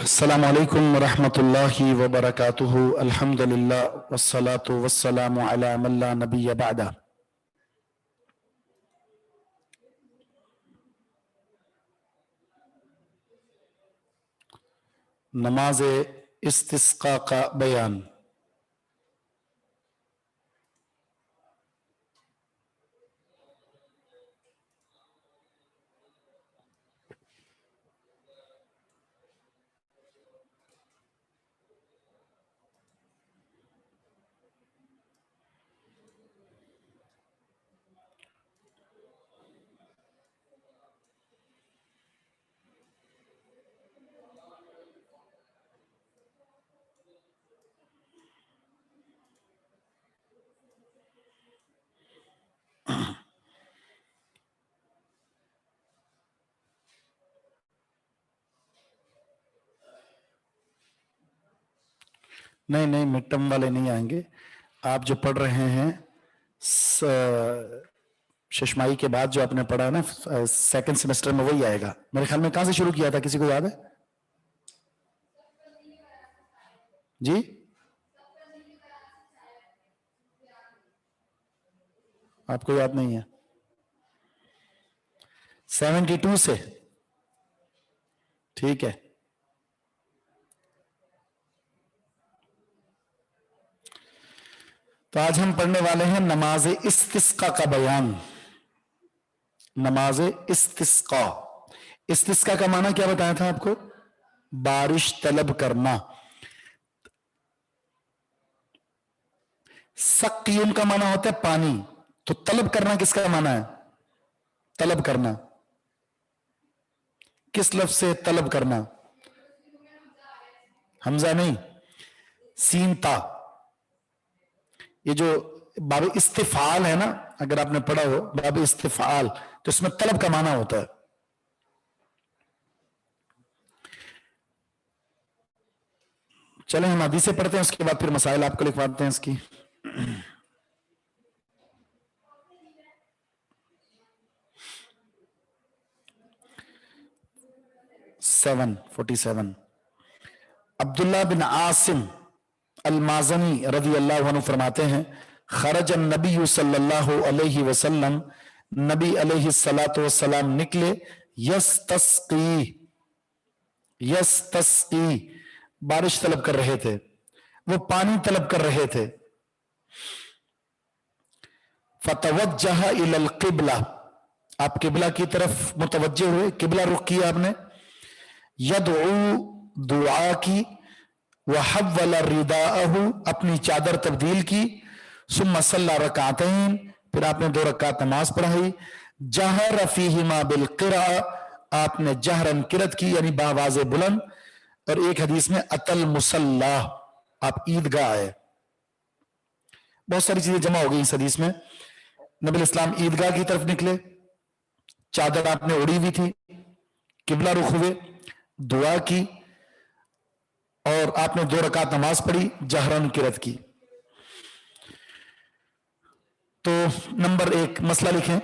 अस्सलामु अलैकुम वरहमतुल्लाहि वबरकातुहु। अल्हम्दुलिल्लाह वस्सलातु वस्सलामु अला मन ला नबिय्य बअदा। नमाज इस्तिस्का का बयान। नहीं नहीं, मिड टर्म वाले नहीं आएंगे। आप जो पढ़ रहे हैं शशमाई के बाद जो आपने पढ़ा है ना सेकंड सेमेस्टर में, वही आएगा मेरे ख्याल में। कहां से शुरू किया था, किसी को याद है जी? आपको याद नहीं है? 72 से, ठीक है। तो आज हम पढ़ने वाले हैं नमाज इस्तिस्का का बयान। नमाज इस्तिस्का। इस्तिस्का का माना क्या बताया था आपको? बारिश तलब करना। सक़्युन का माना होता है पानी, तो तलब करना किसका माना है? तलब करना किस लफ्ज से तलब करना? हमजा नहीं, सीन ता। ये जो बाब इस्तिफाल है ना, अगर आपने पढ़ा हो बाब इस्तिफाल, तो इसमें तलब का माना होता है। चलें हम हदीस से पढ़ते हैं, उसके बाद फिर मसाइल आपको लिखवाते हैं इसकी। 47 अब्दुल्ला बिन आसिम अल-माज़नी रज़ी अल्लाहु अन्हु फरमाते हैं, खरज नबी सल्लल्लाहु अलैहि वसल्लम, नबी अलैहि सलातो वस्सलाम निकले, यस्तस्की बारिश तलब कर रहे थे, वो पानी तलब कर रहे थे। फतवज्जह इलल क़िबला, आप किबला की तरफ मुतवज्जे हुए, किबला रुख किया आपने। यदउ दुआ की, वहव्वल रिदाअहु, अपनी चादर तब्दील की। सुम्मा सल्ला रकातैन, फिर आपने 2 रकात नमाज पढ़ाई। जहर फीहिमा बिल क़िरा, आपने जहरन किरत की, यानी बावाज़े बुलंद। और एक हदीस में अतल मुसल्ला, आप ईदगाह आए। बहुत सारी चीजें जमा हो गई इस हदीस में। नबी इस्लाम ईदगाह की तरफ निकले, चादर आपने उड़ी हुई थी, किबला रुख हुए, दुआ की, और आपने 2 रकात नमाज पढ़ी, जहरन किरत की। तो नंबर 1 मसला लिखें।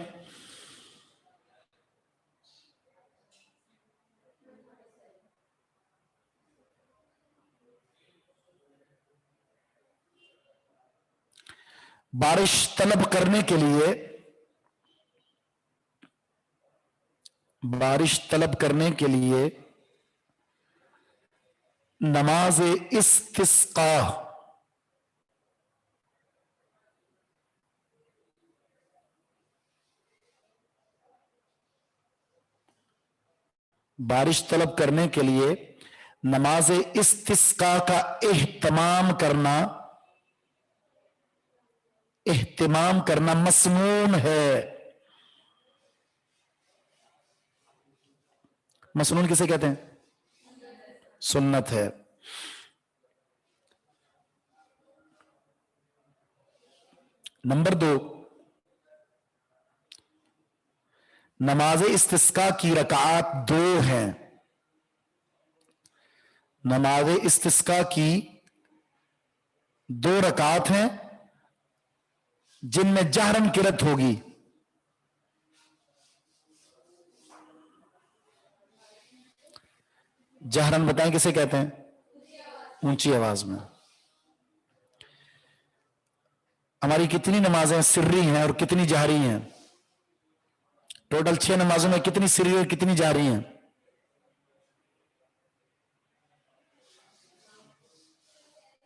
बारिश तलब करने के लिए, बारिश तलब करने के लिए नमाज इस्तिस्का, बारिश तलब करने के लिए नमाज इस्तिस्का का एहतमाम करना, एहतमाम करना मसनून है। मसनून किसे कहते हैं? सुन्नत है। नंबर 2, नमाज इस्तिस्का की रकात 2 हैं। नमाज इस्तिस्का की 2 रकात हैं, जिनमें जहरन किरत होगी। जहरन बताएं किसे कहते हैं? ऊंची आवाज में। हमारी कितनी नमाजें सिर्री हैं और कितनी जाहरी हैं? टोटल 6 नमाजों में कितनी सिर्री और कितनी जाहरी हैं?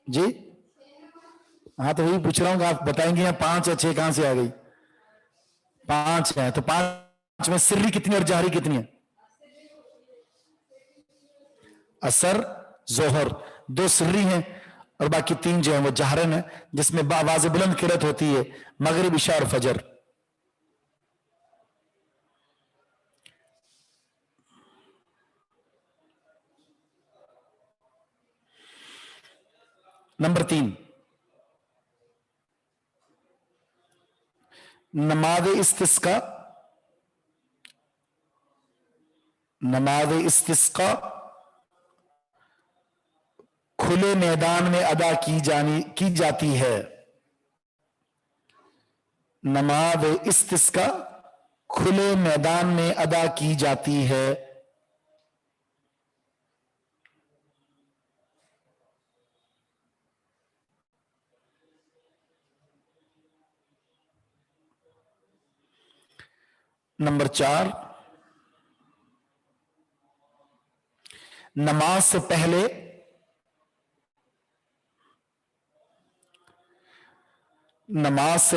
जी हाँ, तो वही पूछ रहा हूं कि आप बताएंगे यहाँ 5 या 6 कहां से आ गई? 5 है, तो 5 में सिर्री कितनी और जाहरी कितनी है? असर जोहर 2 सिर्री हैं और बाकी 3 जो है वो जाहरन है, जिसमें बावाज़ बुलंद किरत होती है, मगरिब, इशा और फजर। नंबर 3, नमाज इस्तिस्का। नमाज इस्तिस्का खुले मैदान में अदा की जाती है। नमाज इस्तिस्का खुले मैदान में अदा की जाती है। नंबर 4, नमाज से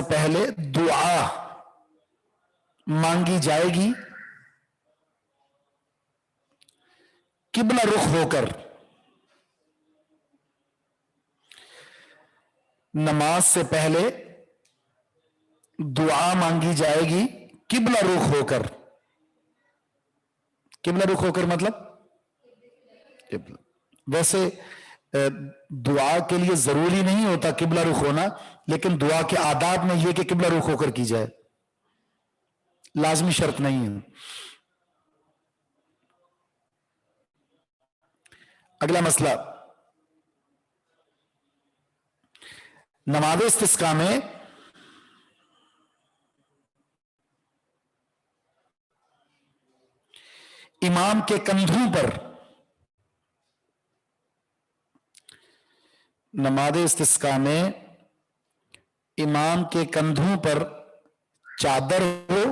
पहले दुआ मांगी जाएगी किबला रुख होकर। नमाज से पहले दुआ मांगी जाएगी किबला रुख होकर। किबला रुख होकर मतलब वैसे दुआ के लिए जरूरी नहीं होता किबला रुख होना, लेकिन दुआ के आदाब में यह कि किबला रुख होकर की जाए, लाजमी शर्त नहीं है। अगला मसला, नमाज इस्तिस्का में इमाम के कंधों पर, नमाज इस्तिस्का में इमाम के कंधों पर चादर हो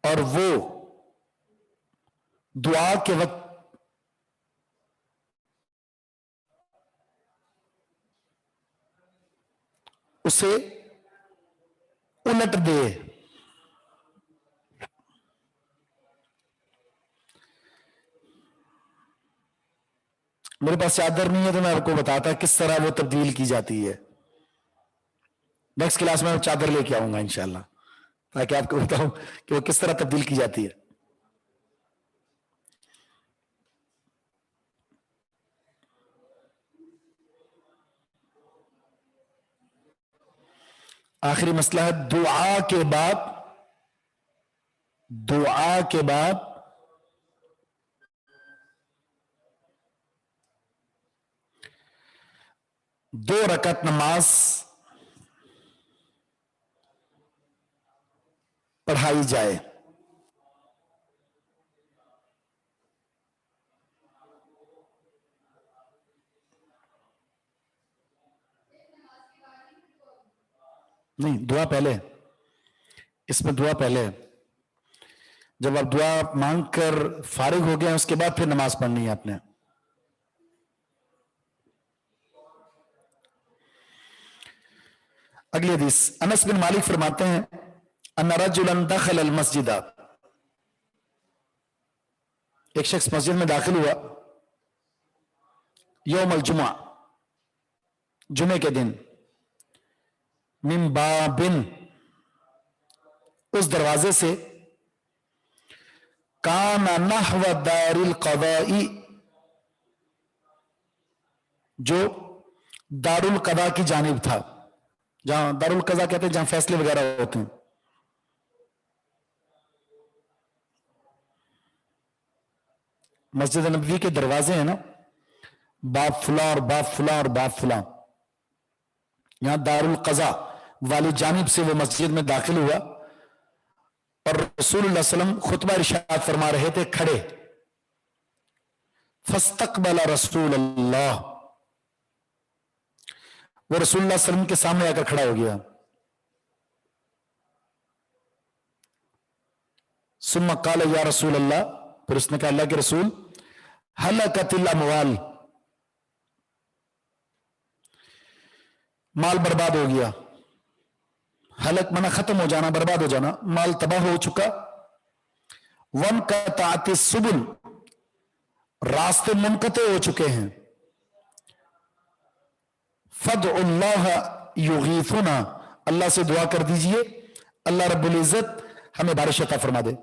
और वो दुआ के वक्त उसे उलट दे। मेरे पास चादर नहीं है तो मैं आपको बताता किस तरह वो तब्दील की जाती है। नेक्स्ट क्लास में चादर लेके आऊंगा इंशाल्लाह, ताकि आपको बताऊं कि वो किस तरह तब्दील की जाती है। आखिरी मसला है, दुआ के बाद दो रकत नमाज पढ़ाई जाए। नहीं, दुआ पहले, इसमें दुआ पहले है। जब आप दुआ मांग कर फारिग हो गए उसके बाद फिर नमाज पढ़नी है आपने। अगली हदीस, अनस बिन मालिक फरमाते हैं, अन्ना रजुलन दखल अल मस्जिदा, एक शख्स मस्जिद में दाखिल हुआ, यौम अल जुमा, जुमे के दिन, मिन बाबिन, उस दरवाजे से, काना नहव दारिल क़दाई, जो दारुल क़दा की जानिब था, जहां दारुल क़ज़ा कहते हैं जहां फैसले वगैरह होते हैं। मस्जिद नबवी के दरवाजे हैं ना, बाप फुला और बाप फुला और बाप फुला, यहां दारुल क़ज़ा वाली जानिब से वो मस्जिद में दाखिल हुआ और रसूलुल्लाह सल्लल्लाहु अलैहि वसल्लम खुतबा इरशाद फरमा रहे थे खड़े। फस्तकबला रसूलुल्लाह, वो रसूलुल्लाह सल्लल्लाहु अलैहि वसल्लम के सामने आकर खड़ा हो गया। सुम्मा काल या रसूल अल्लाह, फिर उसने कहा अल्लाह के रसूल, हलकतिल अमवाल, माल बर्बाद हो गया। हलक मना खत्म हो जाना, बर्बाद हो जाना, माल तबाह हो चुका। वन कताति सुबुल, रास्ते मुनकते हो चुके हैं। फदउल्लाह युगीथुना, अल्लाह से दुआ कर दीजिए, अल्लाह रब्बुल इज्जत हमें बारिश अता फरमा दे।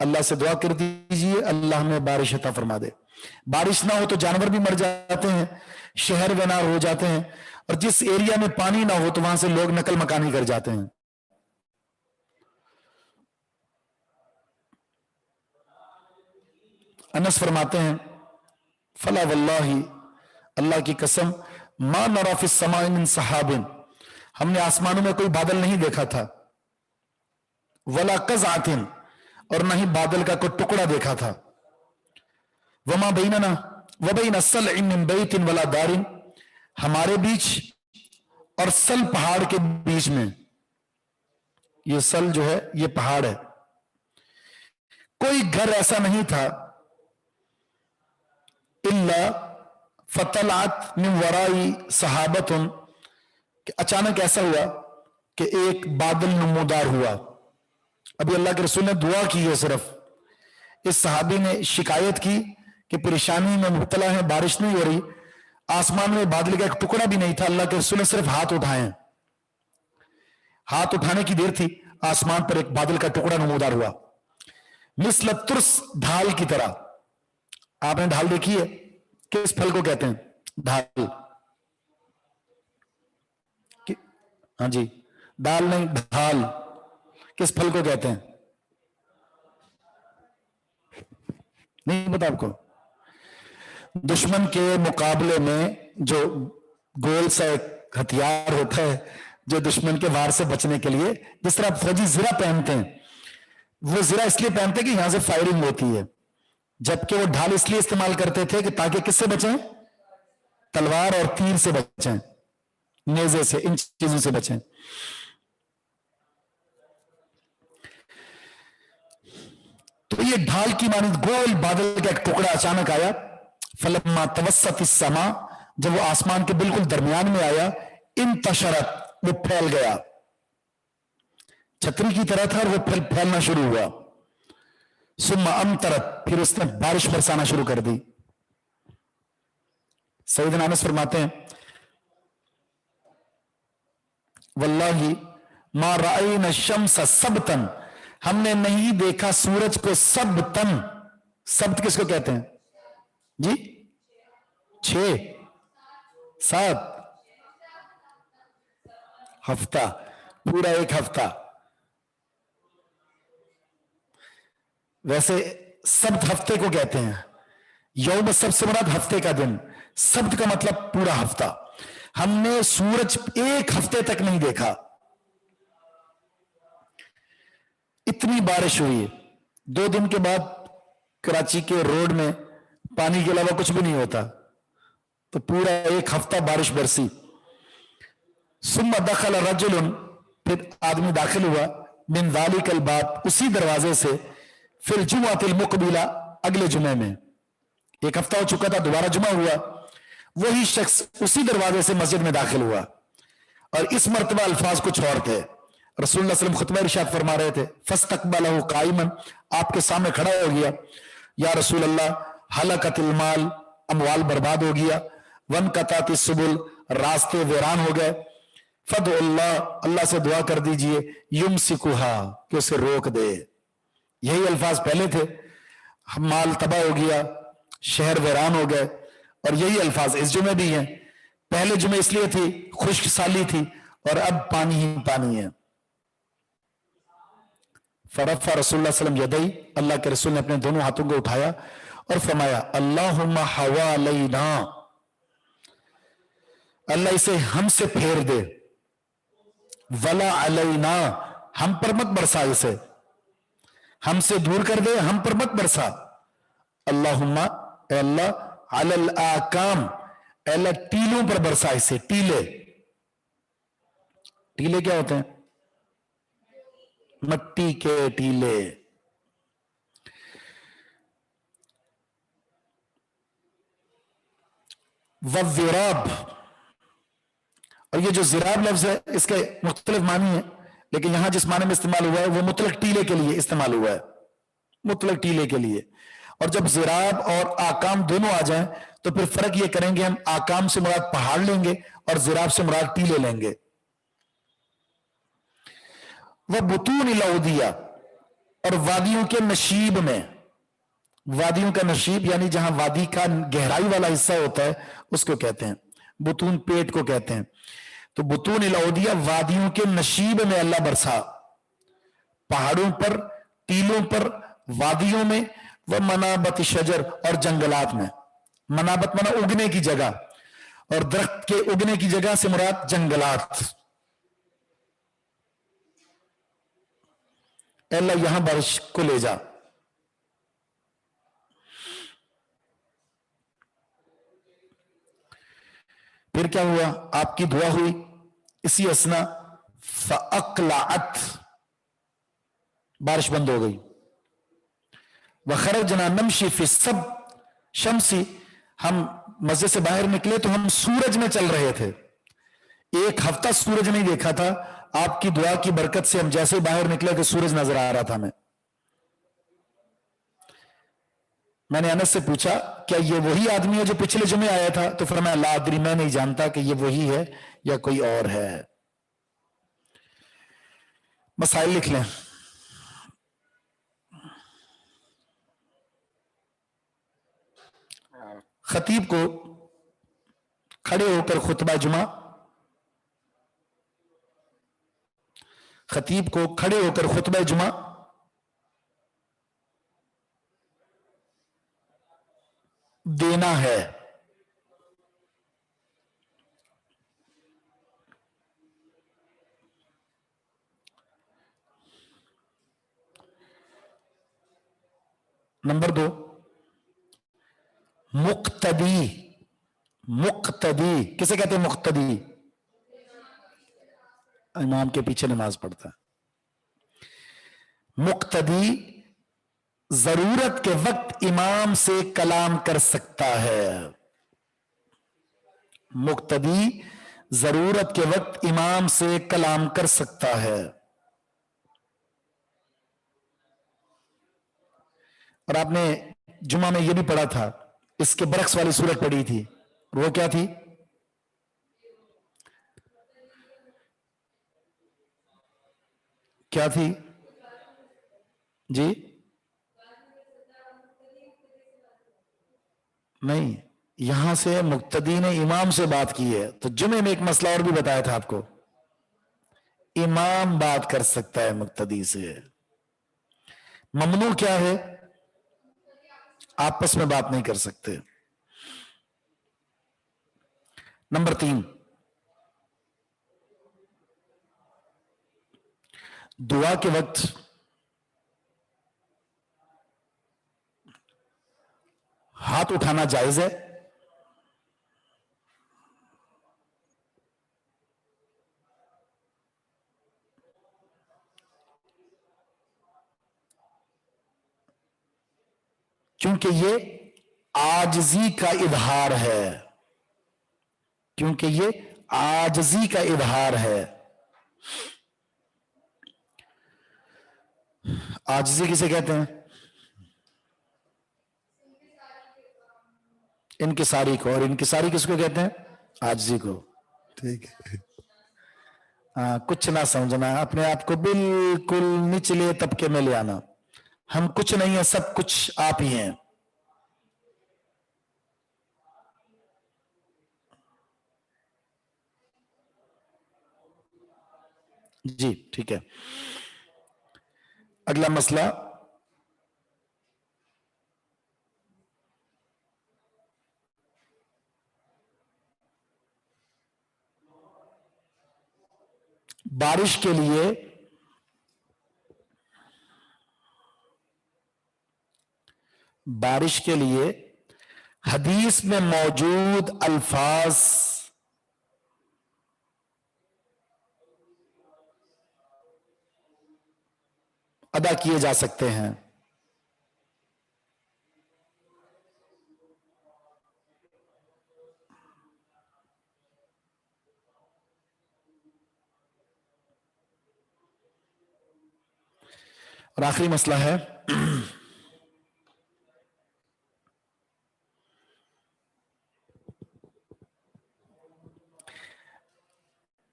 अल्लाह से दुआ कर दीजिए, अल्लाह हमें बारिश अता फरमा दे। बारिश ना हो तो जानवर भी मर जाते हैं, शहर बेनार हो जाते हैं, और जिस एरिया में पानी ना हो तो वहां से लोग नकल मकानी कर जाते हैं। अनस फरमाते हैं, फला वल्लाही, अल्लाह की कसम, मा नरा फिस समाई मिन सहाबिन, हमने आसमानों में कोई बादल नहीं देखा था। वला कज़आतिन, और न ही बादल का कोई टुकड़ा देखा था। वमा बैनना व बैन सलइन मिन बैतिन वला दारिन, हमारे बीच और सल पहाड़ के बीच में, ये सल जो है ये पहाड़ है, कोई घर ऐसा नहीं था। इल्ला फतलात मिन वराई सहाबतुन, कि अचानक ऐसा हुआ कि एक बादल नमूदार हुआ। अभी अल्लाह के रसूल ने दुआ की है, सिर्फ इस सहाबी ने शिकायत की कि परेशानी में मुब्तला है, बारिश नहीं हो रही, आसमान में बादल का एक टुकड़ा भी नहीं था। अल्लाह के रसूल ने सिर्फ हाथ उठाए, हाथ उठाने की देर थी, आसमान पर एक बादल का टुकड़ा नमूदार हुआ। मिस्ल तुर्स, ढाल की तरह। आपने ढाल देखी है? किस फल को कहते हैं ढाल? हाँ जी, दाल नहीं, ढाल किस फल को कहते हैं? नहीं पता आपको? दुश्मन के मुकाबले में जो गोल सा एक हथियार होता है, जो दुश्मन के वार से बचने के लिए, जिस तरह फौजी जिरा पहनते हैं, वो जिरा इसलिए पहनते हैं कि यहां से फायरिंग होती है, जबकि वो ढाल इसलिए इस्तेमाल करते थे कि ताकि किससे बचें? तलवार और तीर से बचें, नेज़े से, इन चीजों से बचें। तो ये ढाल की मानिंद गोल बादल का एक टुकड़ा अचानक आया। फलम्मा तवस्सत इस्समा, जब वो आसमान के बिल्कुल दरमियान में आया, इंतशरत, वो फैल गया, छतरी की तरह था और वो फैलना शुरू हुआ। सुम्मा अमतरत, फिर उसने बारिश बरसाना शुरू कर दी। सैयदना अनस फरमाते हैं, वल्लाही मा रायना शम्स सबतन, हमने नहीं देखा सूरज को सबतन। सब्त किसको कहते हैं जी? 6 7 हफ्ता, पूरा एक हफ्ता। वैसे सब्त हफ्ते को कहते हैं। यौम सब्त से मुराद हफ्ते का दिन, सब्त का मतलब पूरा हफ्ता। हमने सूरज एक हफ्ते तक नहीं देखा। इतनी बारिश हुई। 2 दिन के बाद कराची के रोड में पानी के अलावा कुछ भी नहीं होता, तो पूरा एक हफ्ता बारिश बरसी। सुम्मा दखल रजुलन, फिर आदमी दाखिल हुआ, मिन ज़ालिकल बाब, उसी दरवाजे से, फिर जुमातिल मुक़बिला, अगले जुमे में। एक हफ्ता हो चुका था, दोबारा जुमा हुआ, वही शख्स उसी दरवाजे से मस्जिद में दाखिल हुआ, और इस मर्तबा अल्फाज कुछ और थे। रसूलुल्लाह सल्लल्लाहु अलैहि वसल्लम खुतबा इरशाद फरमा रहे थे, फस्तकबलहु काइमन, आपके सामने खड़ा हो गया, या रसूल अल्लाह, हलकतिल माल, अमवाल बर्बाद हो गया, वन कताति सुबुल, रास्ते वीरान हो गए, फदउल्लाह, अल्लाह से दुआ कर दीजिए, युमसिकुहा, कि उसे रोक दे। यही अल्फाज पहले थे, माल तबाह हो गया, शहर वीरान हो गए, और यही अल्फाज इस जुमे भी हैं। पहले जुमे इसलिए थी खुश्क साली थी, और अब पानी ही पानी है। फरफा रसूलुल्लाह सल्लल्लाहु अलैहि वसल्लम यदई, अल्लाह के रसूल ने अपने दोनों हाथों को उठाया और फरमाया, अल्लाहुम्मा हवालैना, अल्लाह इसे हमसे फेर दे। वला अलैना, हम पर मत बरसा, इसे हमसे दूर कर दे, हम पर मत बरसा। अल्लाहुम्मा, ए अल्लाह, अलल आकाम, ए अल्लाह टीलों पर बरसा इसे। टीले, टीले क्या होते हैं? मट्टी के टीले। वज़िराब, और ये जो ज़िराब लफ्ज है इसके मुख्तलिफ मानी है, लेकिन यहां जिस माने में इस्तेमाल हुआ है वो मुतलक टीले के लिए इस्तेमाल हुआ है, मुतलक टीले के लिए। और जब ज़िराब और आकाम दोनों आ जाएं तो फिर फर्क ये करेंगे, हम आकाम से मुराद पहाड़ लेंगे और ज़िराब से मुराद टीले लेंगे। वह बुतून लौदिया, और वादियों के नशीब में, वादियों का नशीब यानी जहां वादी का गहराई वाला हिस्सा होता है उसको कहते हैं बुतून, पेट को कहते हैं। तो बुतून लौदिया, वादियों के नशीब में अल्लाह बरसा, पहाड़ों पर, टीलों पर, वादियों में, व मनाबत शजर, और जंगलात में। मनाबत मना उगने की जगह, और दरख्त के उगने की जगह से मुराद जंगलात। अल्लाह यहां बारिश को ले जा। फिर क्या हुआ? आपकी दुआ हुई, इसी असना फ़अक़लअत, बारिश बंद हो गई। वखरजना नमशी फी सब शमसी, हम मस्जिद से बाहर निकले तो हम सूरज में चल रहे थे। एक हफ्ता सूरज नहीं देखा था, आपकी दुआ की बरकत से हम जैसे बाहर निकले तो सूरज नजर आ रहा था हमें। मैंने अनस से पूछा, क्या ये वही आदमी है जो पिछले जुमे आया था? तो फरमाया ला अदरी, मैं नहीं जानता कि ये वही है या कोई और है। मसाइल लिख लें। खतीब को खड़े होकर खुतबा जुमा, खतीब को खड़े होकर खुतबा जुमा देना है। नंबर 2, मुक्तदी। मुक्तदी किसे कहते हैं? मुक्तदी, इमाम के पीछे नमाज पढ़ता है। मुक्तदी जरूरत के वक्त इमाम से कलाम कर सकता है। मुक्तदी जरूरत के वक्त इमाम से कलाम कर सकता है। और आपने जुमा में यह भी पढ़ा था, इसके बरक्स वाली सूरत पढ़ी थी, वो क्या थी? क्या थी जी? नहीं, यहां से मुक्तदी ने इमाम से बात की है, तो जुमे में एक मसला और भी बताया था आपको, इमाम बात कर सकता है मुक्तदी से। ममनू क्या है? आपस में बात नहीं कर सकते। नंबर 3, दुआ के वक्त हाथ उठाना जायज है? क्योंकि ये आजजी का इजहार है, क्योंकि ये आजजी का इजहार है। आजजी किसे कहते हैं? इनकिसारी को। और इनकिसारी किसको कहते हैं? आजजी को। ठीक है। कुछ ना समझना, अपने आप को बिल्कुल निचले तबके में ले आना। हम कुछ नहीं है, सब कुछ आप ही हैं। जी ठीक है। अगला मसला, बारिश के लिए हदीस में मौजूद अल्फाज अदा किए जा सकते हैं। और आखिरी मसला है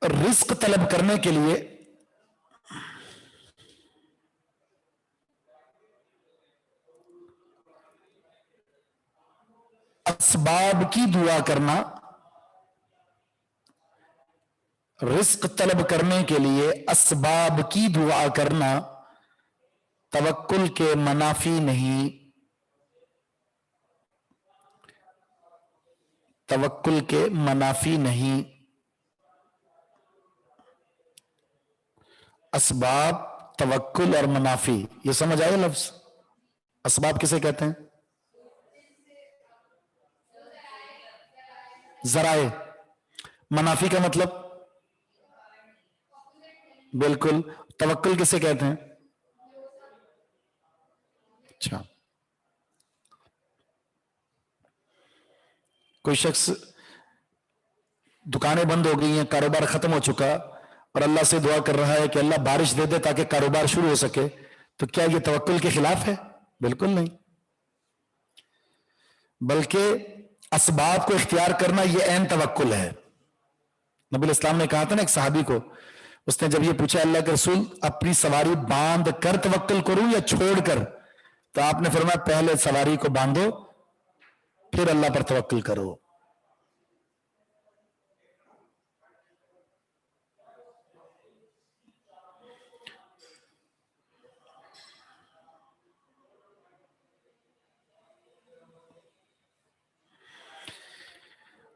रिस्क तलब करने के लिए असबाब की दुआ करना, रिस्क तलब करने के लिए असबाब की दुआ करना तवक्कुल के मनाफी नहीं, तवक्कुल के मनाफी नहीं। असबाब, तवक्कुल और मनाफी, ये समझ आए लफ्ज? असबाब किसे कहते हैं? जराए। मनाफी का मतलब? बिल्कुल। तवक्कुल किसे कहते हैं? अच्छा, कोई शख्स, दुकानें बंद हो गई हैं, कारोबार खत्म हो चुका और अल्लाह से दुआ कर रहा है कि अल्लाह बारिश दे दे ताकि कारोबार शुरू हो सके, तो क्या ये तवक्कुल के खिलाफ है? बिल्कुल नहीं, बल्कि असबाब को इख्तियार करना यह ऐन तवक्कुल है। नबी इस्लाम ने कहा था ना एक सहाबी को, उसने जब ये पूछा अल्लाह के रसूल अपनी सवारी बांध कर तवक्कुल करूं या छोड़कर, तो आपने फरमाया पहले सवारी को बांधो फिर अल्लाह पर तवक्कुल करो।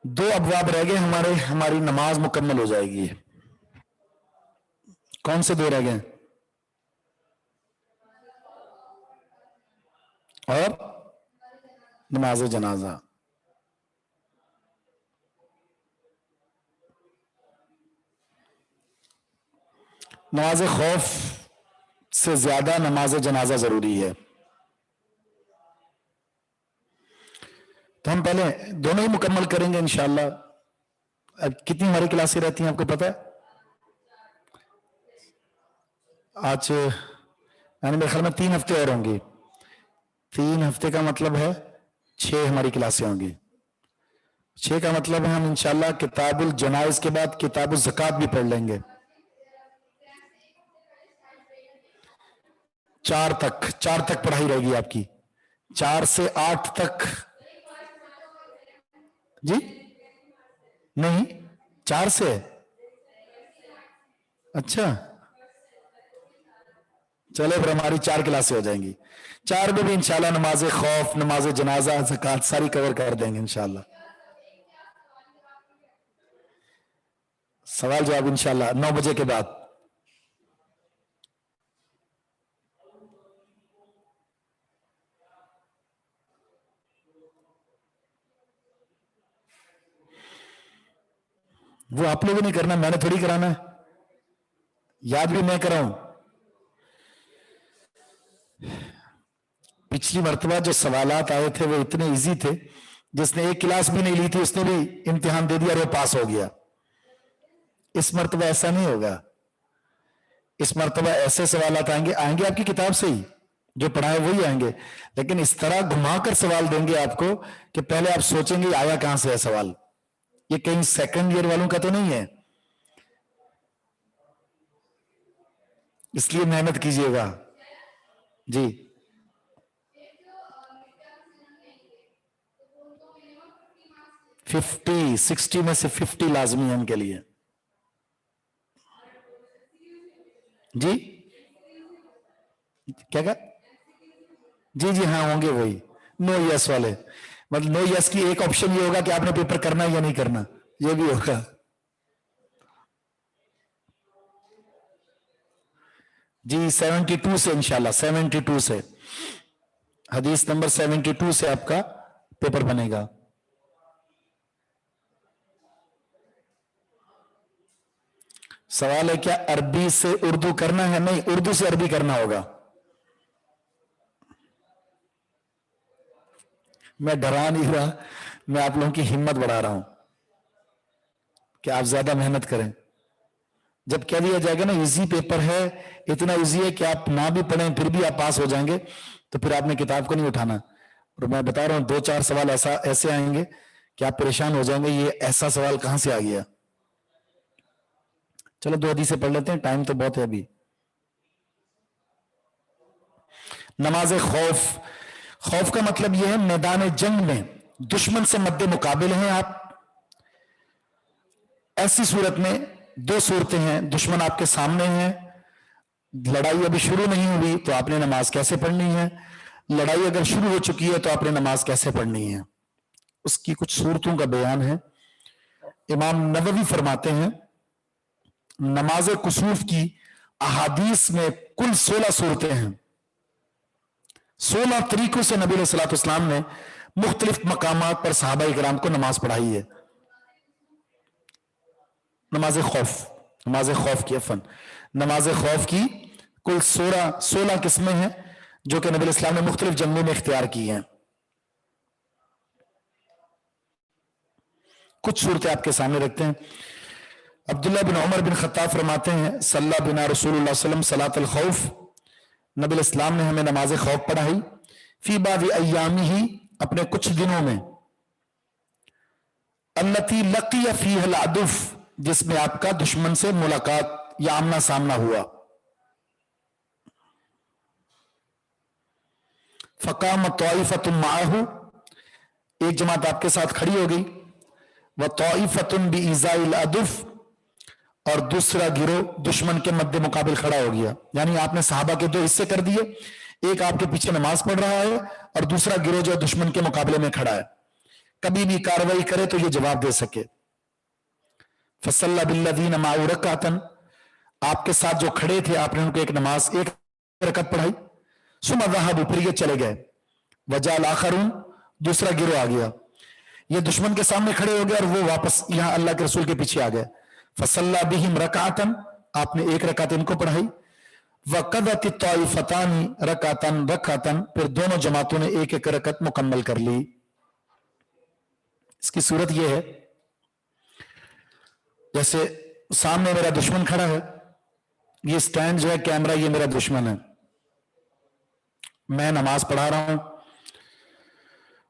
दो अबवाब रह गए हमारी नमाज मुकम्मल हो जाएगी। कौन से दो रह गए? और नमाज जनाजा। नमाज खौफ से ज्यादा नमाज जनाजा जरूरी है, तो हम पहले दोनों ही मुकम्मल करेंगे इंशाअल्लाह। अब कितनी हमारी क्लासें रहती हैं आपको पता है? आज यानी मेरे ख्याल में 3 हफ्ते और होंगे। 3 हफ्ते का मतलब है 6 हमारी क्लासें होंगी। 6 का मतलब है हम इंशाअल्लाह किताबुल जनाइज के बाद किताबुल ज़कात भी पढ़ लेंगे। 4 तक पढ़ाई रहेगी आपकी, 4 से 8 तक। जी नहीं, 4 से। अच्छा, चलो फिर हमारी 4 क्लासें हो जाएंगी। 4 में भी इंशाल्लाह नमाज खौफ, नमाज जनाजा, ज़कात सारी कवर कर देंगे इंशाल्लाह। सवाल जवाब इंशाल्लाह 9 बजे के बाद। वो आप लोगों ने करना, मैंने थोड़ी कराना है। याद भी मैं कराऊं? पिछली मर्तबा जो सवालात आए थे वो इतने इजी थे, जिसने एक क्लास भी नहीं ली थी उसने भी इम्तिहान दे दिया और वो पास हो गया। इस मर्तबा ऐसा नहीं होगा। इस मर्तबा ऐसे सवालात आएंगे आपकी किताब से ही, जो पढ़ाए वही आएंगे, लेकिन इस तरह घुमाकर सवाल देंगे आपको कि पहले आप सोचेंगे आया कहां से है सवाल। ये कहीं सेकंड ईयर वालों का तो नहीं है, इसलिए मेहनत कीजिएगा जी। फिफ्टी 60 में से 50 लाजमी है उनके लिए जी। क्या कहा? जी हाँ होंगे वही नो यस वाले। मतलब नो यस की एक ऑप्शन ये होगा कि आपने पेपर करना है या नहीं करना, ये भी होगा। जी 72 से इंशाल्लाह, 72 से, हदीस नंबर 72 से आपका पेपर बनेगा। सवाल है क्या अरबी से उर्दू करना है? नहीं, उर्दू से अरबी करना होगा। मैं डरा नहीं रहा, मैं आप लोगों की हिम्मत बढ़ा रहा हूं कि आप ज्यादा मेहनत करें। जब कह दिया जाएगा ना इजी पेपर है, इतना इजी है कि आप ना भी पढ़ें फिर भी आप पास हो जाएंगे, तो फिर आपने किताब को नहीं उठाना। और मैं बता रहा हूं 2-4 सवाल ऐसे आएंगे कि आप परेशान हो जाएंगे, ये ऐसा सवाल कहां से आ गया। चलो 2 हदीसें पढ़ लेते हैं, टाइम तो बहुत है अभी। नमाज खौफ, खौफ का मतलब यह है मैदान जंग में दुश्मन से मद्दे मुकाबिल हैं आप। ऐसी सूरत में 2 सूरतें हैं, दुश्मन आपके सामने है, लड़ाई अभी शुरू नहीं हुई तो आपने नमाज कैसे पढ़नी है, लड़ाई अगर शुरू हो चुकी है तो आपने नमाज कैसे पढ़नी है, उसकी कुछ सूरतों का बयान है। इमाम नववी फरमाते हैं नमाज कुसूफ की अहादीस में कुल 16 सूरतें हैं। 16 तरीकों से नबी सल्लल्लाहु अलैहि वसल्लम ने मुख्तलिफ मकामात पर सहाबा किराम को नमाज पढ़ाई है। नमाज खौफ की अफन नमाज खौफ की कुल 16 किस्में हैं जो कि नबी इस्लाम ने मुख्तलिफ जंगों में इख्तियार की हैं। कुछ सूरतें आपके सामने रखते हैं। अब्दुल्ला बिन उमर बिन खत्ताब फरमाते हैं सल्ला बिना रसूलुल्लाह सल्लम सलात अल खौफ, नबी इस्लाम ने हमें नमाज खौफ पढ़ाई। फी बादी अय्यामी ही, अपने कुछ दिनों में, अल्लती लक़िया फ़ीहा अल-अदुफ़, जिसमें आपका दुश्मन से मुलाकात या आमना सामना हुआ। फ़क़ाम तौइफ़तुन मअहू, एक जमात आपके साथ खड़ी हो गई, व तौइफ़तुन बिइज़ाइल अदुफ़, और दूसरा गिरोह दुश्मन के मद्दे मुकाबिल खड़ा हो गया। यानी आपने सहाबा के 2 हिस्से कर दिए, एक आपके पीछे नमाज पढ़ रहा है और दूसरा गिरोह जो दुश्मन के मुकाबले में खड़ा है, कभी भी कार्रवाई करे तो ये जवाब दे सके। फसल्ला बिल्लज़ीन माअहू रकअतन, आपके साथ जो खड़े थे आपने उनको एक रकअत पढ़ाई। सुम्मा ज़हबू, फिर ये चले गए। वजाल आखरून, दूसरा गिरोह आ गया, ये दुश्मन के सामने खड़े हो गए और वो वापस यहां अल्लाह के रसूल के पीछे आ गए। फसल्ला बिहिम रकअतन, आपने एक रकअत इनको पढ़ाई। वक़दत तौइफ़तानी रकअतन, फिर दोनों जमातों ने एक एक रकअत मुकम्मल कर ली। इसकी सूरत यह है जैसे सामने मेरा दुश्मन खड़ा है, ये स्टैंड जो है कैमरा, ये मेरा दुश्मन है, मैं नमाज पढ़ा रहा हूं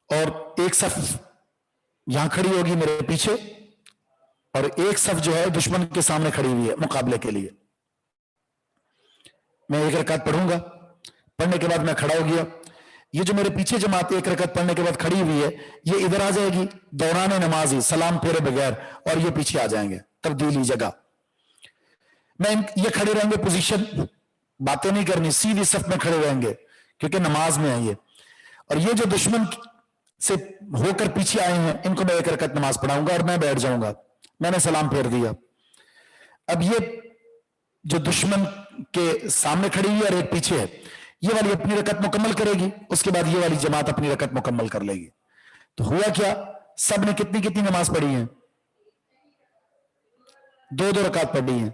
और एक सफ यहां खड़ी होगी मेरे पीछे और एक सफ जो है दुश्मन के सामने खड़ी हुई है मुकाबले के लिए। मैं एक रकात पढ़ूंगा, पढ़ने के बाद मैं खड़ा हो गया, ये जो मेरे पीछे जमात एक रकात पढ़ने के बाद खड़ी हुई है ये इधर आ जाएगी दौरान नमाज ही, सलाम फेरे बगैर, और ये पीछे आ जाएंगे, तब्दीली जगह। मैं ये खड़े रहेंगे, पोजीशन, बातें नहीं करनी, सीधी सफ में खड़े रहेंगे क्योंकि नमाज में है ये। और ये जो दुश्मन से होकर पीछे आए हैं इनको मैं एक रकात नमाज पढ़ाऊंगा और मैं बैठ जाऊंगा, मैंने सलाम फेर दिया। अब ये जो दुश्मन के सामने खड़ी हुई है और एक पीछे है, ये वाली अपनी रकत मुकम्मल करेगी, उसके बाद ये वाली जमात अपनी रकत मुकम्मल कर लेगी। तो हुआ क्या, सब ने कितनी कितनी नमाज पढ़ी है? 2-2 रकात पढ़ी है।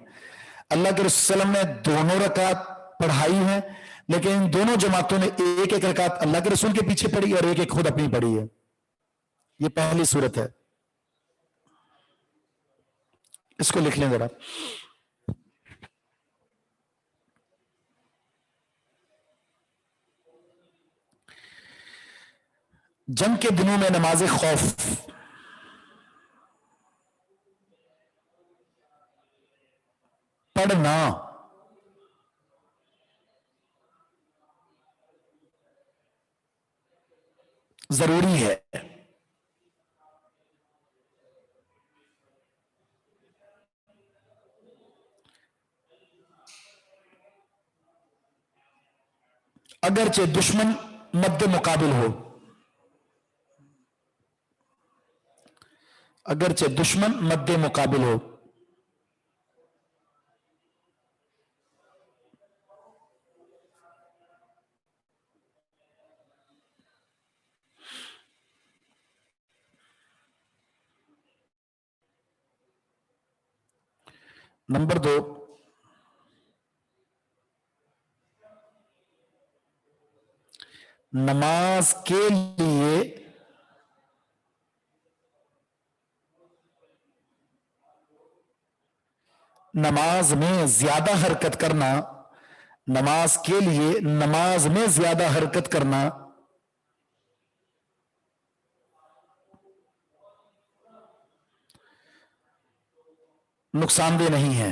अल्लाह के रसूल ने दोनों रकात पढ़ाई है, लेकिन इन दोनों जमातों ने एक एक रकात अल्लाह के रसूल के पीछे पढ़ी और एक एक खुद अपनी पढ़ी है। ये पहली सूरत है, इसको लिख लें जरा। जंग के दिनों में नमाज खौफ पढ़ना जरूरी है। अगरचे दुश्मन मद्दे मुकाबिल हो, अगरचे दुश्मन मद्दे मुकाबिल हो, नंबर 2, नमाज के लिए नमाज में ज्यादा हरकत करना, नमाज के लिए नमाज में ज्यादा हरकत करना नुकसानदेह नहीं है।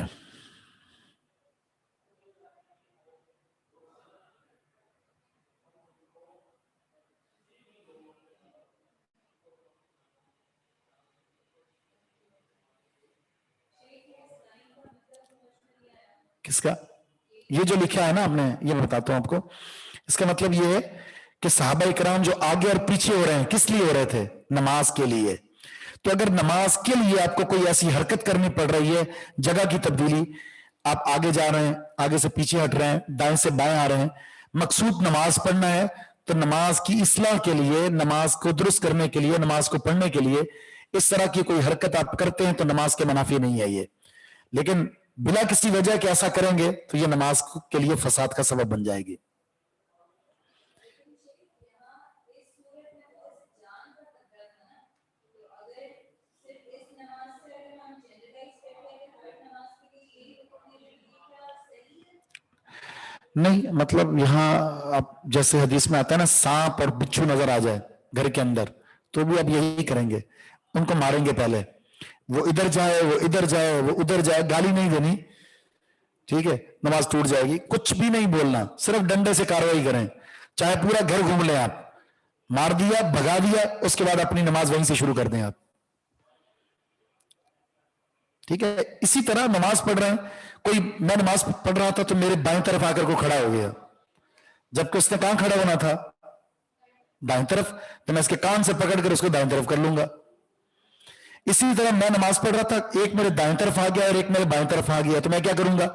किसका? ये जो लिखा है ना आपने, ये मैं बताता हूं आपको। इसका मतलब ये है कि सहाबा इकराम जो आगे और पीछे हो रहे हैं, किस लिए हो रहे थे? नमाज के लिए। तो अगर नमाज के लिए आपको कोई ऐसी हरकत करनी पड़ रही है, जगह की तब्दीली, आप आगे जा रहे हैं, आगे से पीछे हट रहे हैं, दाएं से बाएं आ रहे हैं, मकसूद नमाज पढ़ना है, तो नमाज की इस्लाह के लिए, नमाज को दुरुस्त करने के लिए, नमाज को पढ़ने के लिए इस तरह की कोई हरकत आप करते हैं तो नमाज के मुनाफी नहीं है ये। लेकिन बिना किसी वजह के ऐसा करेंगे तो ये नमाज के लिए फसाद का सबब बन जाएगी। नहीं, मतलब यहां आप जैसे हदीस में आता है ना, सांप और बिच्छू नजर आ जाए घर के अंदर, तो भी आप यही करेंगे, उनको मारेंगे पहले, वो इधर जाए, वो इधर जाए, वो उधर जाए, गाली नहीं देनी, ठीक है, नमाज टूट जाएगी। कुछ भी नहीं बोलना, सिर्फ डंडे से कार्रवाई करें, चाहे पूरा घर घूम लें आप, मार दिया, भगा दिया, उसके बाद अपनी नमाज वहीं से शुरू कर दें आप, ठीक है। इसी तरह नमाज पढ़ रहे हैं, कोई, मैं नमाज पढ़ रहा था तो मेरे बाएं तरफ आकर को खड़ा हो गया, जबकि उसने कहां खड़ा होना था? दाएं तरफ, तो मैं इसके कान से पकड़कर उसको दाएं तरफ कर लूंगा। इसी तरह मैं नमाज पढ़ रहा था, एक मेरे दाएं तरफ आ गया और एक मेरे बाएं तरफ आ गया, तो मैं क्या करूंगा?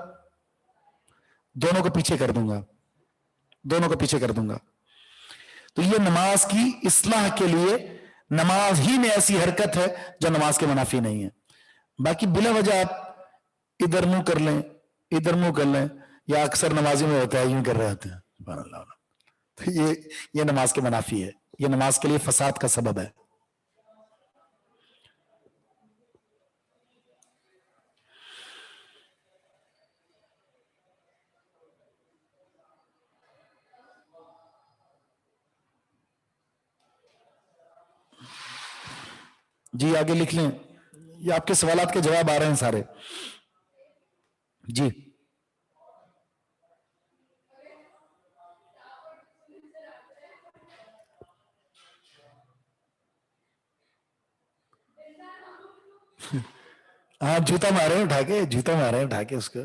दोनों को पीछे कर दूंगा, दोनों को पीछे कर दूंगा। तो ये नमाज की इस्लाह के लिए, नमाज ही में ऐसी हरकत है जो नमाज के मुनाफी नहीं है। बाकी बिला वजह आप इधर मुंह कर लें, इधर मुंह कर लें, या अक्सर नमाजी में होता है यूं कर रहे होते हैं, तो ये नमाज के मुनाफी है, ये नमाज के लिए फसाद का सबब है। जी आगे लिख लें, ये आपके सवालात के जवाब आ रहे हैं सारे। जी हाँ, जूता मारे उठा के, जूता मारे उठा के उसको।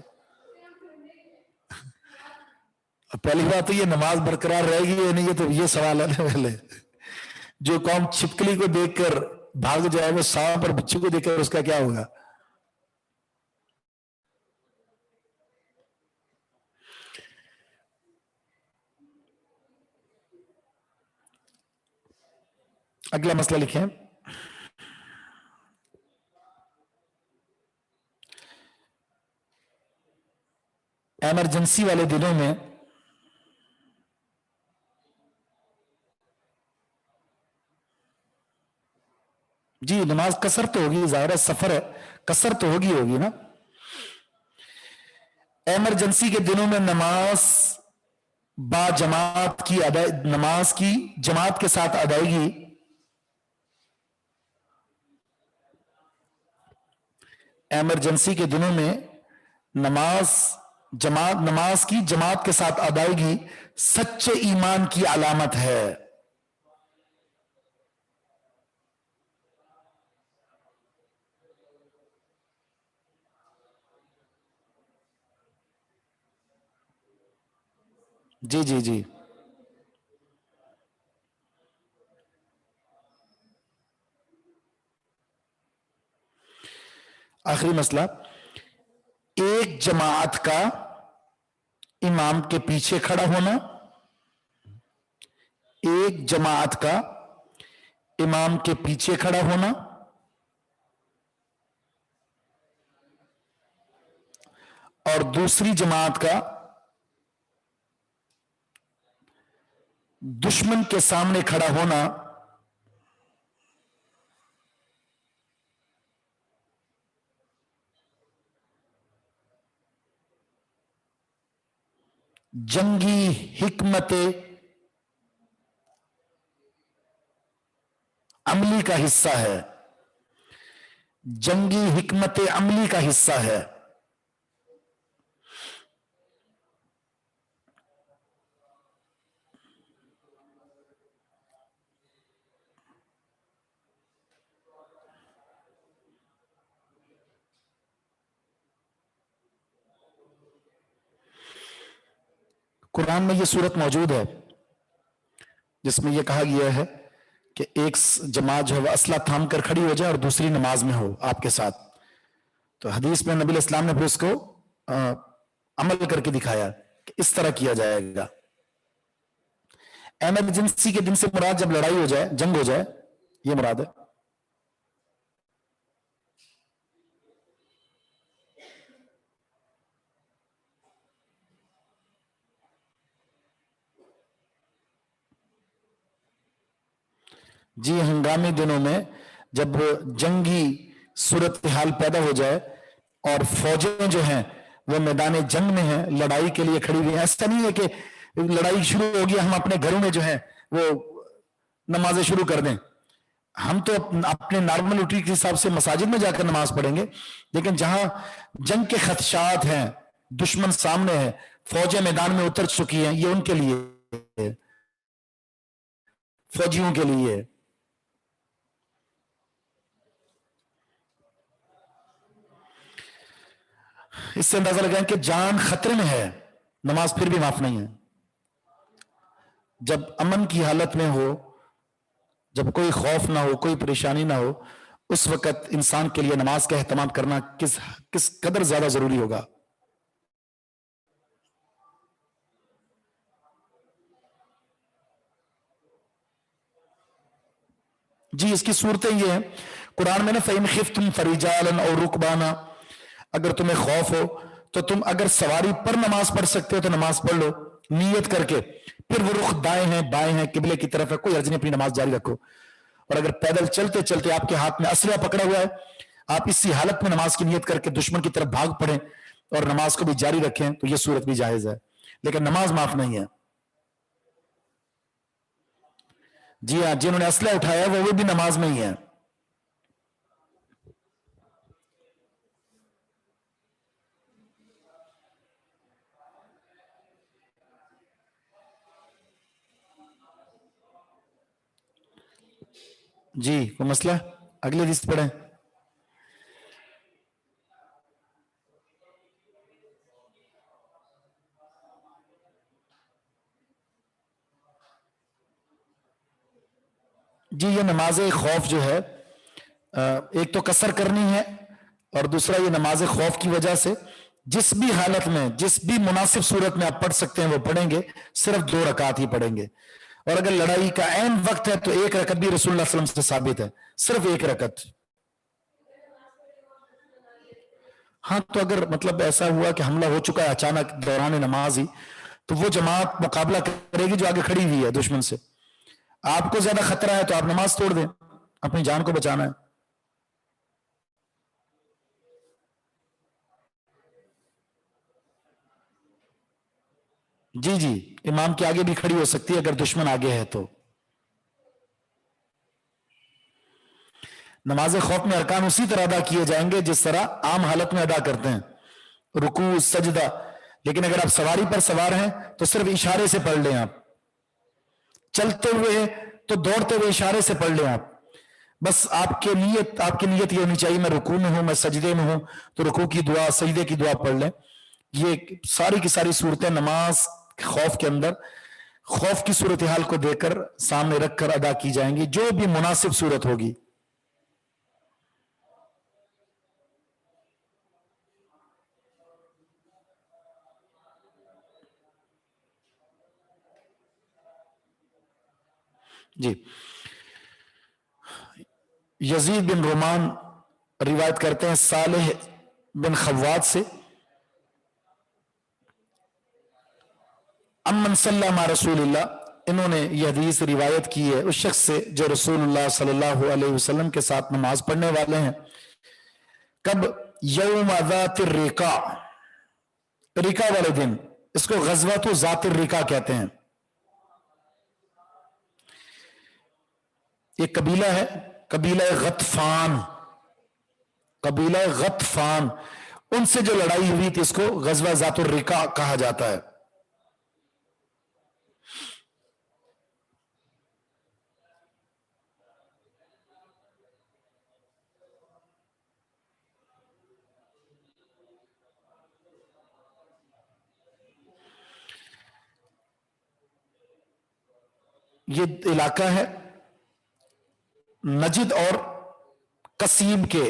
पहली बात तो ये नमाज बरकरार रहेगी या नहीं, ये तो ये सवाल है ना पहले। जो कौम छिपकली को देखकर भाग जाए, वो सांप और बिच्छू को देखकर उसका क्या होगा? अगला मसला लिखें, इमरजेंसी वाले दिनों में जी नमाज कसर तो होगी, जाहिर है सफर है, कसर तो होगी ना। इमरजेंसी के दिनों में नमाज बा जमात की नमाज की जमात के साथ अदायगी इमरजेंसी के दिनों में नमाज की जमात के साथ अदायगी सच्चे ईमान की अलामत है। जी जी जी, आखिरी मसला, एक जमात का इमाम के पीछे खड़ा होना, एक जमात का इमाम के पीछे खड़ा होना اور دوسری جماعت کا دشمن کے سامنے کھڑا ہونا جنگی حکمت عملی کا حصہ ہے، جنگی حکمت عملی کا حصہ ہے۔ قرآن میں یہ صورت موجود ہے جس میں یہ کہا گیا ہے کہ ایک جماعت جو ہے وہ اسلحہ تھام کر کھڑی ہو جائے اور دوسری نماز میں ہو آپ کے ساتھ۔ تو حدیث میں نبی اسلام نے پھر اس کو عمل کر کے دکھایا کہ اس طرح کیا جائے گا۔ ایمرجنسی کے دن سے مراد جب لڑائی ہو جائے، جنگ ہو جائے، یہ مراد ہے۔ جی، ہنگامی دنوں میں جب جنگی صورتحال پیدا ہو جائے اور فوجیں جو ہیں وہ میدان جنگ میں ہیں، لڑائی کے لیے کھڑی ہوئی ہیں، ایسا نہیں ہے کہ لڑائی شروع ہوگی ہم اپنے گھروں میں جو ہیں وہ نمازیں شروع کر دیں۔ ہم تو اپنے نارمل روٹین کے حساب سے مساجد میں جا کر نماز پڑھیں گے، لیکن جہاں جنگ کے خدشات ہیں، دشمن سامنے ہے، فوجیں میدان میں اتر چکی ہیں، یہ ان کے لیے، فوجیوں کے لیے۔ اس سے اندازہ لگائیں کہ جان خطرے میں ہے، نماز پھر بھی معاف نہیں ہے۔ جب امن کی حالت میں ہو، جب کوئی خوف نہ ہو، کوئی پریشانی نہ ہو، اس وقت انسان کے لیے نماز کا اہتمام کرنا کس قدر زیادہ ضروری ہوگا۔ جی، اس کی صورتیں یہ ہیں قرآن میں نا فَإِنْ خِفْتُمْ فَرِجَالًا أَوْ رُكْبَانًا، اگر تمہیں خوف ہو تو تم اگر سواری پر نماز پڑھ سکتے ہو تو نماز پڑھ لو نیت کر کے، پھر وہ رخ دائیں ہیں بائیں ہیں قبلے کی طرف ہے، کوئی حرج نہیں، اپنی نماز جاری رکھو۔ اور اگر پیدل چلتے چلتے آپ کے ہاتھ میں اسلحہ پکڑا ہوا ہے، آپ اسی حالت میں نماز کی نیت کر کے دشمن کی طرف بھاگ پڑیں اور نماز کو بھی جاری رکھیں تو یہ صورت بھی جائز ہے، لیکن نماز معاف نہیں ہے۔ جی ہاں، جنہوں نے اسلحہ اٹھایا ہے وہ بھی نماز میں ہی ہے۔ جی، کوئی مسئلہ؟ اگلی حدیث پڑھیں۔ جی، یہ نماز خوف جو ہے ایک تو قصر کرنی ہے اور دوسرا یہ نماز خوف کی وجہ سے جس بھی حالت میں، جس بھی مناسب صورت میں آپ پڑھ سکتے ہیں وہ پڑھیں گے، صرف 2 رکعت ہی پڑھیں گے۔ اور اگر لڑائی کا عین وقت ہے تو 1 رکعت بھی رسول اللہ صلی اللہ علیہ وسلم سے ثابت ہے، صرف 1 رکعت۔ ہاں، تو اگر مطلب ایسا ہوا کہ حملہ ہو چکا ہے اچانک دوران نماز ہی، تو وہ جماعت مقابلہ کرے گی جو آگے کھڑی ہوئی ہے دشمن سے۔ آپ کو زیادہ خطرہ ہے تو آپ نماز توڑ دیں، اپنی جان کو بچانا ہے۔ جی جی، امام کے آگے بھی کھڑی ہو سکتی ہے اگر دشمن آگے ہے تو۔ نماز خوف میں ارکان اسی طرح ادا کیے جائیں گے جس طرح عام حالت میں ادا کرتے ہیں، رکوع، سجدہ، لیکن اگر آپ سواری پر سوار ہیں تو صرف اشارے سے پڑھ لیں، آپ چلتے ہوئے تو دوڑتے ہوئے اشارے سے پڑھ لیں آپ، بس آپ کی نیت یہ ہونی چاہیے میں رکوع میں ہوں، میں سجدے میں ہوں تو رکوع کی دعا، سجدے کی دعا پڑھ لیں۔ یہ ساری کی ساری صورتیں نماز خوف کے اندر خوف کی صورتحال کو دے کر سامنے رکھ کر ادا کی جائیں گی، جو بھی مناسب صورت ہوگی۔ جی، یزید بن رومان روایت کرتے ہیں صالح بن خوات سے अम्मन सल्लल्लाहु रसूलुल्लाह, इन्होंने यह हदीस रिवायत की है उस शख्स से जो रसूलुल्लाह सल्लल्लाहु अलैहि वसल्लम के साथ नमाज पढ़ने वाले हैं। कब? यौम ज़ातिर रिका, रिका वाले दिन। इसको गज़वातु ज़ातिर रिका कहते हैं। ये कबीला है, कबीला गतफान, कबीला गतफान, उनसे जो लड़ाई हुई थी इसको गज़वा ज़ातुर रिका कहा जाता है। ये इलाका है नजिद और कसीम के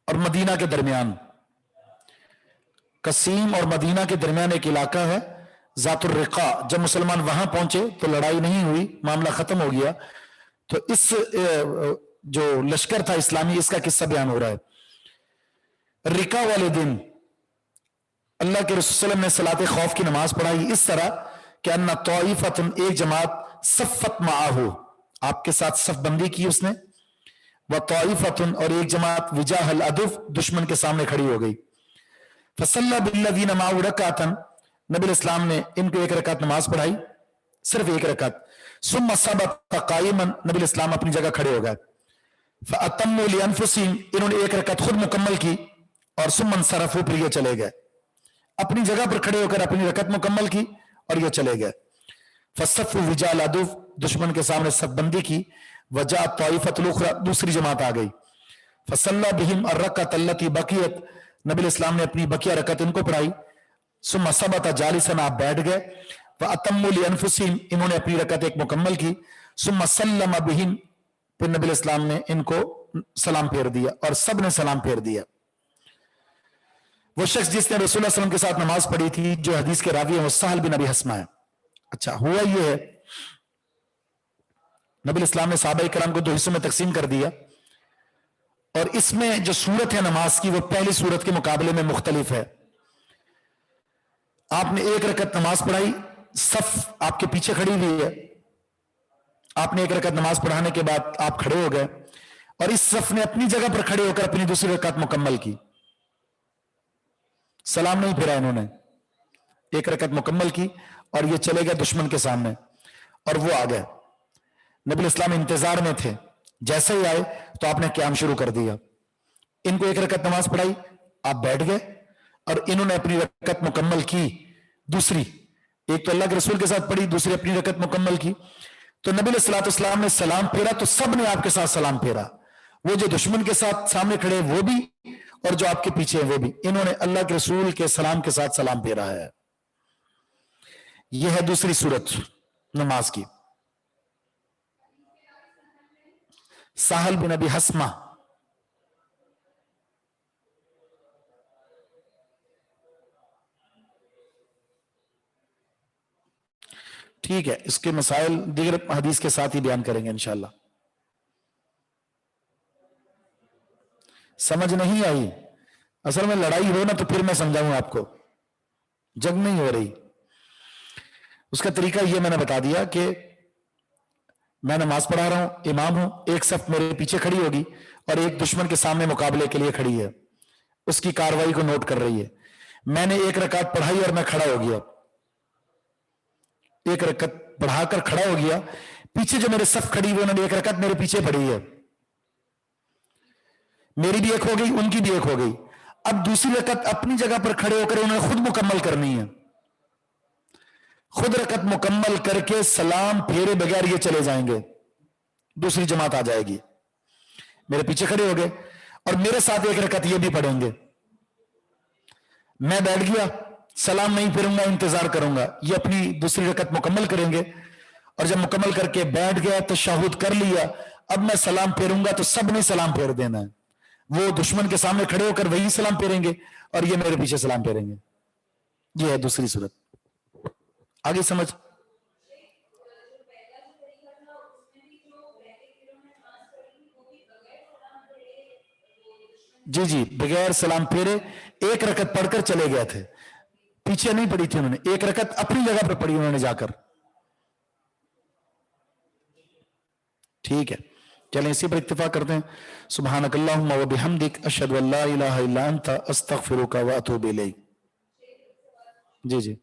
और मदीना के दरमियान, कसीम और मदीना के दरमियान एक इलाका है ज़ातुर रिका। जब मुसलमान वहां पहुंचे तो लड़ाई नहीं हुई, मामला खत्म हो गया। तो इस जो लश्कर था इस्लामी, इसका किस्सा बयान हो रहा है। रिका वाले दिन अल्लाह के रसूल ने सलात खौफ की नमाज पढ़ाई इस तरह कि अन्ना तौइफतुन, एक जमात, सफ़त माहू, आपके साथ सफ बंदी की उसने, व तौइफतुन, और एक जमात, विजाहल अदुफ, दुश्मन के सामने खड़ी हो गई। फसल्ला बिल्लज़ीना माअहु रकातन, नबी इस्लाम ने इनको एक रकात नमाज पढ़ाई, सिर्फ एक रकात। सुम्मा सबता कायमन, नबी इस्लाम अपनी जगह खड़े हो गए। फअतम्मु लिअनफुसिहिम, इन्होंने एक रकात खुद मुकम्मल की और सुम्मन सरफू, फिर ये चले गए अपनी जगह पर खड़े होकर, अपनी रकात मुकम्मल की और ये चले गए। फसफ़ु विजाल अदुफ, दुश्मन के सामने सफबंदी की। वजा तौइफतुल उखरा, दूसरी जमात आ गई। फसल्ला बिहिम अर्रकत अल्लती बकियत, नबी इस्लाम ने अपनी बकिया रकत इनको पढ़ाई। सुम्मा सबता जालिसन, आप बैठ गए। व अतम्मु लिअनफुसिहिम, इन्होंने अपनी रकत एक मुकम्मल की। सुम्मा सल्लम बिहिम, फिर नबी इस्लाम ने इनको सलाम फेर दिया और सब ने सलाम फेर दिया। वो शख्स जिसने रसूलुल्लाह सल्लल्लाहु अलैहि वसल्लम के साथ नमाज पढ़ी थी, जो हदीस के रावी है, वो सहल बिन अबी हस्मा है। अच्छा, हुआ ये है, नबी इस्लाम ने सहाबा किराम को दो हिस्सों में तकसीम कर दिया और इसमें जो सूरत है नमाज की, वो पहली सूरत के मुकाबले में मुख्तलिफ है। आपने एक रकत नमाज पढ़ाई, सफ आपके पीछे खड़ी हुई है, आपने एक रकत नमाज पढ़ाने के बाद आप खड़े हो गए और इस सफ ने अपनी जगह पर खड़े होकर अपनी दूसरी रकत मुकम्मल की। सलाम नहीं फिरा इन्होंने, एक रकत मुकम्मल की और ये चले गए दुश्मन के सामने और वो आ गए। नबी इस्लाम इंतजार में थे, जैसे ही आए तो आपने क़याम शुरू कर दिया। इनको एक रकत नमाज पढ़ाई, आप बैठ गए और इन्होंने अपनी रकत मुकम्मल की। दूसरी, एक तो अल्लाह के रसूल के साथ पढ़ी, दूसरी अपनी रकत मुकम्मल की। तो नबी अलैहिस्सलाम ने सलाम फेरा तो सब ने आपके साथ सलाम फेरा, वो जो दुश्मन के साथ सामने खड़े वो भी और जो आपके पीछे है वो भी, इन्होंने अल्लाह के रसूल के सलाम के साथ सलाम फेरा है। यह है दूसरी सूरत नमाज की। सहल बिन अबी हस्मा, ठीक है, इसके मसाइल दीगर हदीस के साथ ही बयान करेंगे इंशाअल्लाह। समझ नहीं आई? असल में लड़ाई हो ना तो फिर मैं समझाऊं आपको, जंग नहीं हो रही। उसका तरीका ये मैंने बता दिया कि मैं नमाज पढ़ा रहा हूं, इमाम हूं, एक सफ मेरे पीछे खड़ी होगी और एक दुश्मन के सामने मुकाबले के लिए खड़ी है, उसकी कार्रवाई को नोट कर रही है। मैंने एक रकात पढ़ाई और मैं खड़ा हो गया, एक रकत पढ़ाकर खड़ा हो गया, पीछे जो मेरे सफ खड़ी हुई उन्होंने एक रकत मेरे पीछे पढ़ी है, मेरी भी एक हो गई, उनकी भी एक हो गई। अब दूसरी रकत अपनी जगह पर खड़े होकर उन्हें खुद मुकम्मल करनी है। खुद रकत मुकम्मल करके सलाम फेरे बगैर ये चले जाएंगे, दूसरी जमात आ जाएगी, मेरे पीछे खड़े हो गए और मेरे साथ एक रकत ये भी पढ़ेंगे। मैं बैठ गया, सलाम नहीं फेरूंगा, इंतजार करूंगा, ये अपनी दूसरी रकत मुकम्मल करेंगे और जब मुकम्मल करके बैठ गया तो तशहुद कर लिया, अब मैं सलाम फेरूंगा तो सब ने सलाम फेर देना है। वो दुश्मन के सामने खड़े होकर वही सलाम फेरेंगे और ये मेरे पीछे सलाम फेरेंगे। ये है दूसरी सूरत। आगे समझ? जी जी, बगैर सलाम फेरे एक रकत पढ़कर चले गए थे, پیچھے نہیں پڑھی تھی انہوں نے, ایک رکعت اپنی جگہ پر پڑھی انہوں نے جا کر. ٹھیک ہے, چلیں اسی پر اتفاق کرتے ہیں. سبحانک اللہم و بحمدک اشہد ان لا الہ الا انت استغفرک و اتوب الیک. جی جی